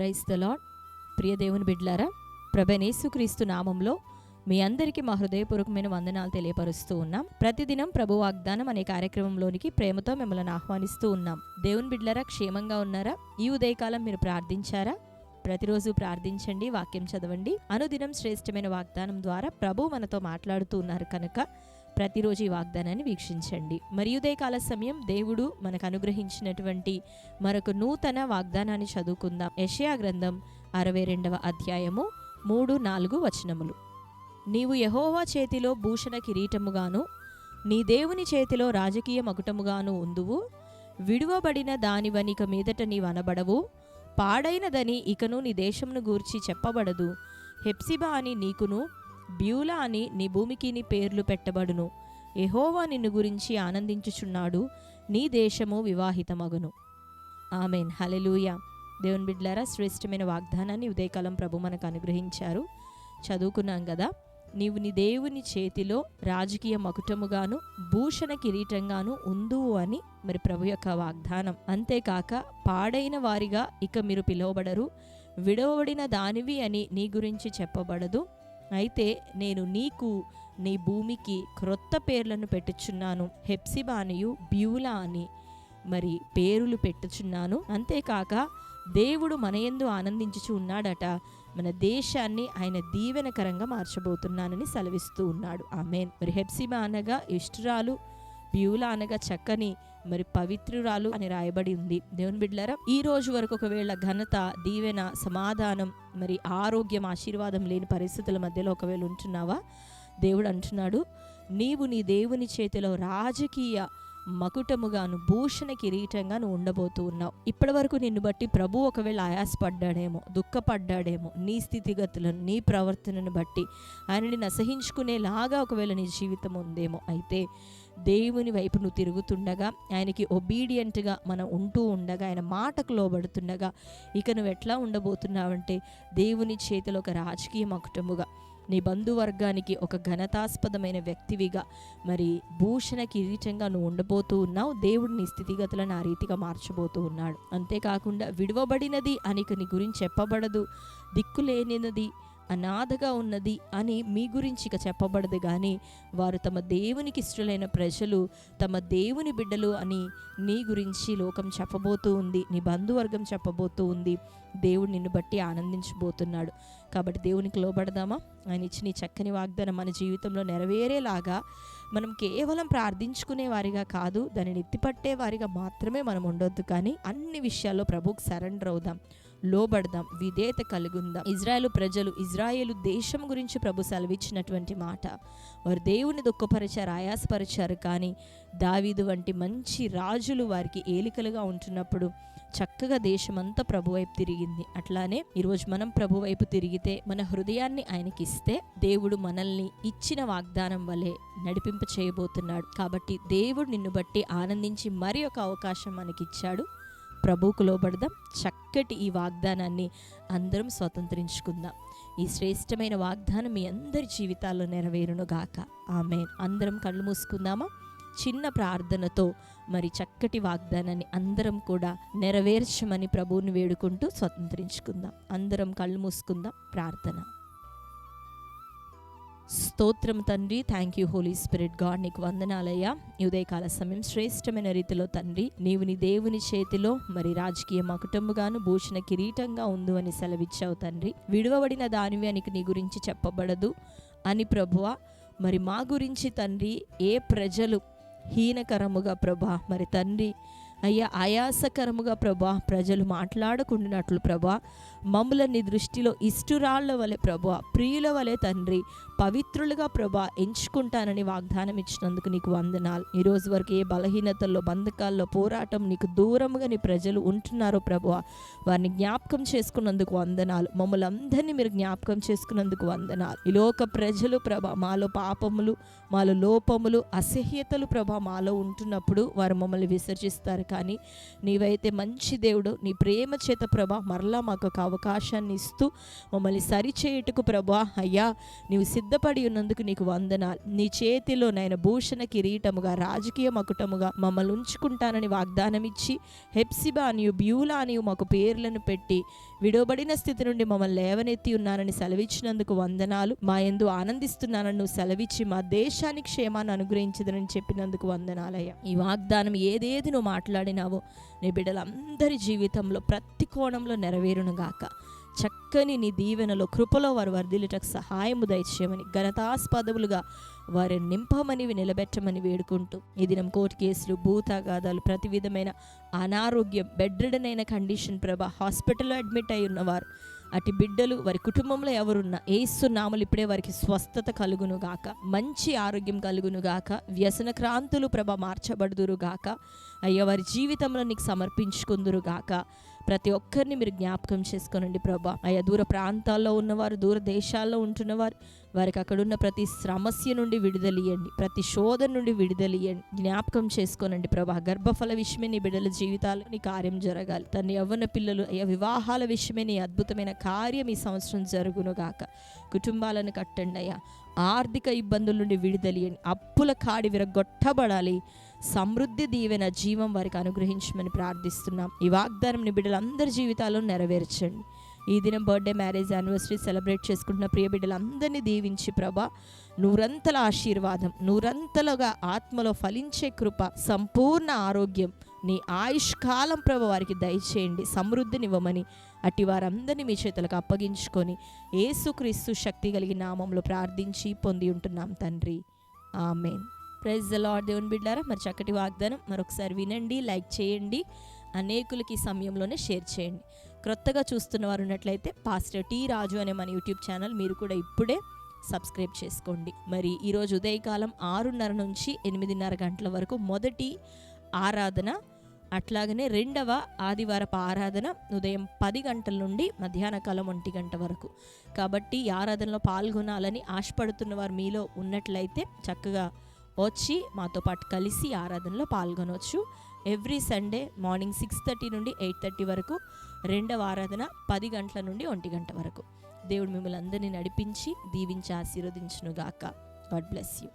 Praise the lord. ప్రియ దేవుని బిడ్డలారా, ప్రభువైన యేసుక్రీస్తు నామంలో మీ అందరికీ మా హృదయపూర్వకమైన వందనాలు తెలియపరుస్తూ ఉన్నాం. ప్రతిదినం ప్రభు వాగ్దానం అనే కార్యక్రమంలోనికి ప్రేమతో మిమ్మల్ని ఆహ్వానిస్తూ ఉన్నాం. దేవుని బిడ్డలారా, క్షేమంగా ఉన్నారా? ఈ ఉదయకాలం మీరు ప్రార్థించారా? ప్రతిరోజు ప్రార్థించండి, వాక్యం చదవండి. అనుదినం శ్రేష్టమైన వాగ్దానం ద్వారా ప్రభు మనతో మాట్లాడుతూ ఉన్నారు కనుక ప్రతిరోజు ఈ వాగ్దానాన్ని వీక్షించండి. మరి ఉదయకాల సమయం దేవుడు మనకు అనుగ్రహించినటువంటి మరొక నూతన వాగ్దానాన్ని చదువుకుందాం. యెషయా గ్రంథం 62వ అధ్యాయము 3-4 వచనములు. నీవు యెహోవా చేతిలో భూషణ కిరీటముగాను నీ దేవుని చేతిలో రాజకీయ మకుటముగాను ఉందువు. విడువబడిన దానివనిక మీదట నీవనబడవు. పాడైనదని ఇకను నీ దేశమును గూర్చి చెప్పబడదు. హెప్సిబా అని నీకును బ్యూలా అని నీ భూమికి నీ పేర్లు పెట్టబడును. యెహోవా నిన్ను గురించి ఆనందించుచున్నాడు, నీ దేశము వివాహితమగును. ఆమెన్. హల్లెలూయా. దేవుని బిడ్డలారా, శ్రేష్టమైన వాగ్దానాన్ని ఉదయకాలం ప్రభు మనకు అనుగ్రహించారు. చదువుకున్నాం కదా. నీవు నీ దేవుని చేతిలో రాజకీయ మకుటముగాను భూషణ కిరీటంగాను ఉందువు అని మరి ప్రభు యొక్క వాగ్దానం. అంతేకాక పాడైన వారిగా ఇక మీరు పిలువబడరు, విడవబడిన దానివి అని నీ గురించి చెప్పబడదు. అయితే నేను నీకు నీ భూమికి క్రొత్త పేర్లను పెట్టుచున్నాను. హెప్సిబా అనియు బ్యూలా అని మరి పేరులు పెట్టుచున్నాను. అంతేకాక దేవుడు మన యందు ఆనందించుచు ఉన్నాడట. మన దేశాన్ని ఆయన దీవెనకరంగా మార్చబోతున్నానని సెలవిస్తూ ఉన్నాడు. ఆమేన్. మరి హెప్సిబా అనగా ఇష్టురాలు, బ్యూలా అనగా చక్కని మరి పవిత్రురాలు అని రాయబడి ఉంది. దేవుని బిడ్డలారా, ఈ రోజు వరకు ఒకవేళ ఘనత, దీవెన, సమాధానం, మరి ఆరోగ్యం, ఆశీర్వాదం లేని పరిస్థితుల మధ్యలో ఒకవేళ ఉంటున్నావా? దేవుడు అంటున్నాడు, నీవు నీ దేవుని చేతిలో రాజకీయ మకుటముగాను భూషణ కిరీటంగా నువ్వు ఉండబోతూ ఉన్నావు. ఇప్పటి వరకు నిన్ను బట్టి ప్రభు ఒకవేళ ఆయాసపడ్డాడేమో, దుఃఖపడ్డాడేమో, నీ స్థితిగతులను, నీ ప్రవర్తనను బట్టి ఆయనని నసహించుకునేలాగా ఒకవేళ నీ జీవితం ఉందేమో. అయితే దేవుని వైపు నువ్వు తిరుగుతుండగా, ఆయనకి ఒబీడియంట్గా మనం ఉంటూ ఉండగా, ఆయన మాటకు లోబడుతుండగా ఇక నువ్వు ఎట్లా ఉండబోతున్నావంటే దేవుని చేతిలో ఒక రాజకీయ మకుటముగా, నీ బంధువర్గానికి ఒక ఘనతాస్పదమైన వ్యక్తివిగా, మరి భూషణ కిరీటంగా నువ్వు ఉండబోతూ ఉన్నావు. దేవుడు నీ స్థితిగతులను ఆ రీతిగా మార్చబోతూ ఉన్నాడు. అంతేకాకుండా విడువబడినది అని నీ గురించి చెప్పబడదు, దిక్కులేనిది, అనాథగా ఉన్నది అని మీ గురించి ఇక చెప్పబడదు. కానీ వారు తమ దేవునికి ఇష్టలైన ప్రజలు, తమ దేవుని బిడ్డలు అని నీ గురించి లోకం చెప్పబోతూ ఉంది, నీ బంధువర్గం చెప్పబోతూ ఉంది. దేవుడు నిన్ను బట్టి ఆనందించబోతున్నాడు. కాబట్టి దేవునికి లోబడదామా? ఆయన ఇచ్చిన ఈ చక్కని వాగ్దానం మన జీవితంలో నెరవేరేలాగా మనం కేవలం ప్రార్థించుకునే వారిగా కాదు, దానిని ఎత్తిపట్టే వారిగా మాత్రమే మనం ఉండొద్దు. కానీ అన్ని విషయాల్లో ప్రభువుకు సరెండర్ అవుదాం, లోబడదాం, విధేయత కలుగుందాం. ఇజ్రాయేలు ప్రజలు, ఇజ్రాయేలు దేశం గురించి ప్రభు సెలవిచ్చినటువంటి మాట, వారు దేవుని దుఃఖపరిచారు, ఆయాసపరిచారు. కానీ దావీదు వంటి మంచి రాజులు వారికి ఏలికలుగా ఉంటున్నప్పుడు చక్కగా దేశమంతా ప్రభు వైపు తిరిగింది. అట్లానే ఈరోజు మనం ప్రభు వైపు తిరిగితే, మన హృదయాన్ని ఆయనకి ఇస్తే, దేవుడు మనల్ని ఇచ్చిన వాగ్దానం వలె నడిపింప చేయబోతున్నాడు. కాబట్టి దేవుడు నిన్ను బట్టి ఆనందించి మరి ఒక అవకాశం మనకిచ్చాడు. ప్రభువుకు లోబడదాం. చక్కటి ఈ వాగ్దానాన్ని అందరం స్వతంత్రించుకుందాం. ఈ శ్రేష్టమైన వాగ్దానం మీ అందరి జీవితాల్లో నెరవేరును గాక. ఆమేన్. అందరం కళ్ళు మూసుకుందామా? చిన్న ప్రార్థనతో మరి చక్కటి వాగ్దానాన్ని అందరం కూడా నెరవేర్చమని ప్రభువుని వేడుకుంటూ స్వతంత్రించుకుందాం. అందరం కళ్ళు మూసుకుందాం. ప్రార్థన. స్తోత్రం తండ్రి, thank you holy spirit God, నీకు వందనాలయ్యా. ఈ ఉదయకాల సమయం శ్రేష్టమైన రీతిలో తండ్రి, నీవు నీ దేవుని చేతిలో మరి రాజకీయ మకుటముగాను భూషణ కిరీటంగా ఉందు అని సెలవిచ్చావు తండ్రి. విడువబడిన దానివి అని నీ గురించి చెప్పబడదు అని ప్రభువా, మరి మా గురించి తండ్రి ఏ ప్రజలు హీనకరముగా ప్రభా, మరి తండ్రి అయ్యా ఆయాసకరముగా ప్రభా ప్రజలు మాట్లాడకుండానట్లు ప్రభా, మమ్ములను నీ దృష్టిలో ఇష్టురాళ్ల వలె ప్రభా, ప్రియుల వలె తండ్రి పవిత్రులుగా ప్రభా ఎంచుకుంటానని వాగ్దానం ఇచ్చినందుకు నీకు వందనాలు. ఈరోజు వరకు ఏ బలహీనతల్లో, బంధకాల్లో, పోరాటం నీకు దూరముగా నీ ప్రజలు ఉంటున్నారో ప్రభా, వారిని జ్ఞాపకం చేసుకున్నందుకు వందనాలు. మమ్మల్ని అందరినీ మీరు జ్ఞాపకం చేసుకున్నందుకు వందనాలు. ఈ లోక ప్రజలు ప్రభా, మాలో పాపములు, మాలో లోపములు, అసహ్యతలు ప్రభా మాలో ఉంటున్నప్పుడు వారు మమ్మల్ని విసర్జిస్తారు. కానీ నీవైతే మంచి దేవుడు, నీ ప్రేమ చేత ప్రభా మరలా మాకు ఒక అవకాశాన్ని ఇస్తూ మమ్మల్ని సరిచేయుటకు ప్రభా అయ్యా నీవు సిద్ధపడి ఉన్నందుకు నీకు వందనాలు. నీ చేతిలో నాయన భూషణ కిరీటముగా, రాజకీయ మకుటముగా మమ్మల్ని ఉంచుకుంటానని వాగ్దానం ఇచ్చి, హెప్సిబా అనియు బ్యూలా అనియు మాకు పేర్లను పెట్టి విడవబడిన స్థితి నుండి మమ్మల్ని లేవనెత్తి ఉన్నానని సెలవిచ్చినందుకు వందనాలు. మా యందు ఆనందిస్తున్నానని నువ్వు సెలవిచ్చి మా దేశానికి క్షేమాన్ని అనుగ్రహించదని చెప్పినందుకు వందనాలయ్యా. ఈ వాగ్దానం ఏదేది నువ్వు మాట్లాడినావో నీ బిడ్డలందరి జీవితంలో ప్రతి కోణంలో నెరవేరునుగాక. చక్కని నీ దీవెనలో కృపలో వారు వర్ధిల్లుటకు సహాయము దయచేయమని, ఘనతాస్పదములుగా వారిని నింపమని నిలబెట్టమని వేడుకుంటూ, ఈ దినం కోర్టు కేసులు, భూతాగాదాలు, ప్రతి విధమైన అనారోగ్యం, బెడ్ రిడన్ అయిన కండిషన్ ప్రభా, హాస్పిటల్లో అడ్మిట్ అయి ఉన్నవారు, అటు బిడ్డలు వారి కుటుంబంలో ఎవరున్నా యేసు నామములో ఇప్పుడే వారికి స్వస్థత కలుగును గాక, మంచి ఆరోగ్యం కలుగును గాక, వ్యసన క్రాంతులు ప్రభా మార్చబడుదురు గాక. అయ్యా వారి జీవితంలో నీకు సమర్పించుకుందురు గాక. ప్రతి ఒక్కరిని మీరు జ్ఞాపకం చేసుకోనండి ప్రభా. అయ్యా దూర ప్రాంతాల్లో ఉన్నవారు, దూర దేశాల్లో ఉంటున్నవారు, వారికి అక్కడున్న ప్రతి సమస్య నుండి విడుదలియండి, ప్రతి శోధన నుండి విడుదలియండి, జ్ఞాపకం చేసుకోనండి ప్రభా. గర్భఫల విషయమే నీ బిడ్డల జీవితాల్లో నీ కార్యం జరగాలి. తన యవ్వన పిల్లలు అయ్యా వివాహాల విషయమే నీ అద్భుతమైన కార్యం ఈ సంవత్సరం జరుగును గాక. కుటుంబాలను కట్టండి అయ్యా. ఆర్థిక ఇబ్బందుల నుండి విడుదలియండి, అప్పుల కాడి విరగొట్టబడాలి. సమృద్ధి దీవెన జీవం వారికి అనుగ్రహించమని ప్రార్థిస్తున్నాం. ఈ వాగ్దానం నీ బిడ్డలందరి జీవితాల్లో నెరవేర్చండి. ఈ దినం బర్త్డే, మ్యారేజ్, యానివర్సరీ సెలబ్రేట్ చేసుకుంటున్న ప్రియ బిడ్డలందరినీ దీవించి ప్రభా, నూరంతల ఆశీర్వాదం, నూరంతలుగా ఆత్మలో ఫలించే కృప, సంపూర్ణ ఆరోగ్యం, నీ ఆయుష్కాలం ప్రభు వారికి దయచేయండి. సమృద్ధినివ్వమని అట్టి వారందరినీ మీ చేతులకు అప్పగించుకొని యేసుక్రీస్తు శక్తి కలిగిన నామంలో ప్రార్థించి పొంది ఉంటున్నాం తండ్రి, ఆమేన్. Praise the lord. దేవుని బిడ్డారా, మరి చక్కటి వాగ్దానం మరొకసారి వినండి, లైక్ చేయండి, అనేకులకి ఈ సమయంలోనే షేర్ చేయండి. క్రొత్తగా చూస్తున్న వారు ఉన్నట్లయితే పాస్టర్ టి రాజు అనే మన యూట్యూబ్ ఛానల్ మీరు కూడా ఇప్పుడే సబ్స్క్రైబ్ చేసుకోండి. మరి ఈరోజు ఉదయకాలం 6:30 నుంచి 8:30 గంటల వరకు మొదటి ఆరాధన, అట్లాగనే రెండవ ఆదివారపు ఆరాధన ఉదయం 10 గంటల నుండి మధ్యాహ్న కాలం 1 గంట వరకు. కాబట్టి ఈ ఆరాధనలో పాల్గొనాలని ఆశపడుతున్న వారు మీలో ఉన్నట్లయితే చక్కగా వచ్చి మాతో పాటు కలిసి ఆరాధనలో పాల్గొనవచ్చు. ఎవ్రీ సండే మార్నింగ్ 6:30 నుండి 8:30 వరకు, రెండవ ఆరాధన 10 గంటల నుండి 1 గంట వరకు. దేవుడు మిమ్మల్ని అందరినీ నడిపించి దీవించి ఆశీర్వదించునుగాక. God bless you.